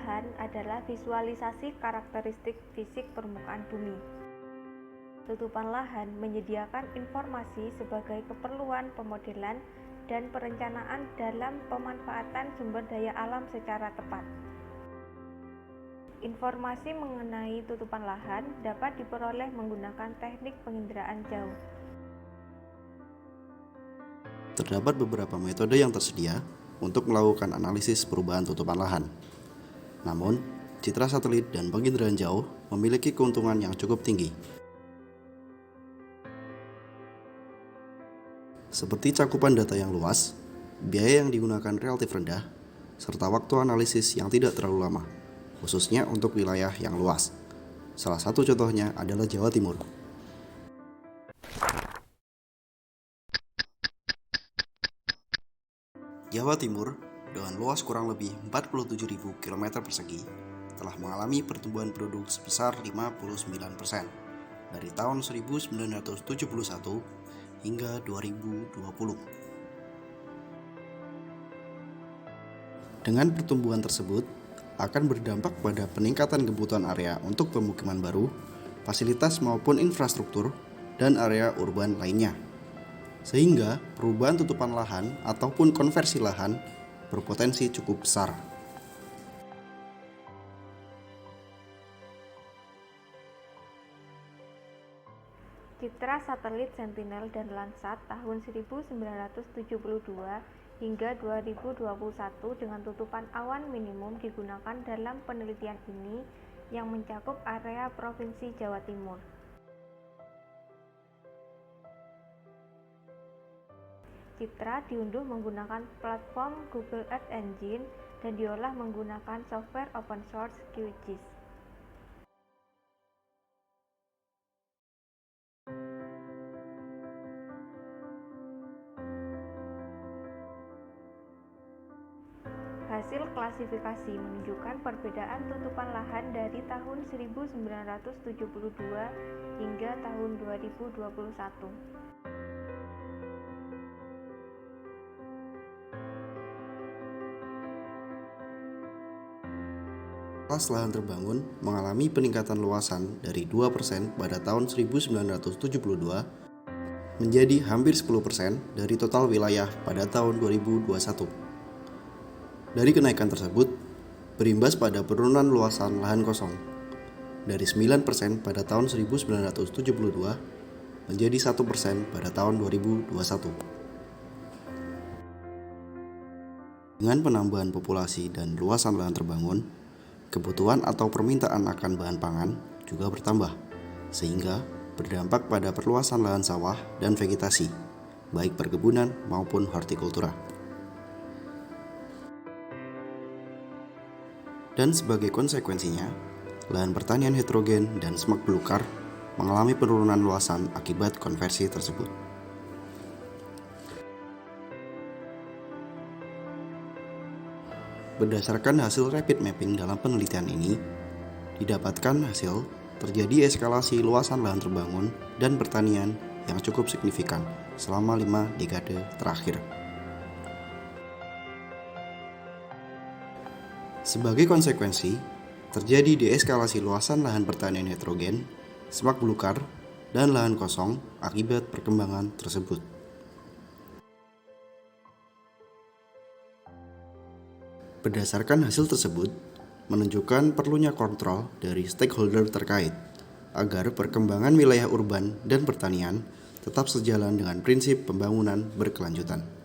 lahan adalah visualisasi karakteristik fisik permukaan bumi. Tutupan lahan menyediakan informasi sebagai keperluan pemodelan dan perencanaan dalam pemanfaatan sumber daya alam secara tepat. Informasi mengenai tutupan lahan dapat diperoleh menggunakan teknik penginderaan jauh. Terdapat beberapa metode yang tersedia untuk melakukan analisis perubahan tutupan lahan. Namun, citra satelit dan penginderaan jauh memiliki keuntungan yang cukup tinggi. Seperti cakupan data yang luas, biaya yang digunakan relatif rendah, serta waktu analisis yang tidak terlalu lama, khususnya untuk wilayah yang luas. Salah satu contohnya adalah Jawa Timur. Jawa Timur, dengan luas kurang lebih 47.000 km persegi, telah mengalami pertumbuhan penduduk sebesar 59% dari tahun 1971 hingga 2020. Dengan pertumbuhan tersebut, akan berdampak pada peningkatan kebutuhan area untuk pemukiman baru, fasilitas maupun infrastruktur, dan area urban lainnya. Sehingga perubahan tutupan lahan ataupun konversi lahan berpotensi cukup besar. Citra satelit Sentinel dan Landsat tahun 1972 hingga 2021 dengan tutupan awan minimum digunakan dalam penelitian ini yang mencakup area Provinsi Jawa Timur. Citra diunduh menggunakan platform Google Earth Engine dan diolah menggunakan software open source QGIS. Hasil klasifikasi menunjukkan perbedaan tutupan lahan dari tahun 1972 hingga tahun 2021. Luas lahan terbangun mengalami peningkatan luasan dari 2% pada tahun 1972 menjadi hampir 10% dari total wilayah pada tahun 2021. Dari kenaikan tersebut, berimbas pada penurunan luasan lahan kosong dari 9% pada tahun 1972 menjadi 1% pada tahun 2021. Dengan penambahan populasi dan luasan lahan terbangun, kebutuhan atau permintaan akan bahan pangan juga bertambah, sehingga berdampak pada perluasan lahan sawah dan vegetasi, baik perkebunan maupun hortikultura. Dan sebagai konsekuensinya, lahan pertanian heterogen dan semak belukar mengalami penurunan luasan akibat konversi tersebut. Berdasarkan hasil rapid mapping dalam penelitian ini, didapatkan hasil terjadi eskalasi luasan lahan terbangun dan pertanian yang cukup signifikan selama 5 dekade terakhir. Sebagai konsekuensi, terjadi deeskalasi luasan lahan pertanian heterogen, semak belukar, dan lahan kosong akibat perkembangan tersebut. Berdasarkan hasil tersebut, menunjukkan perlunya kontrol dari stakeholder terkait agar perkembangan wilayah urban dan pertanian tetap sejalan dengan prinsip pembangunan berkelanjutan.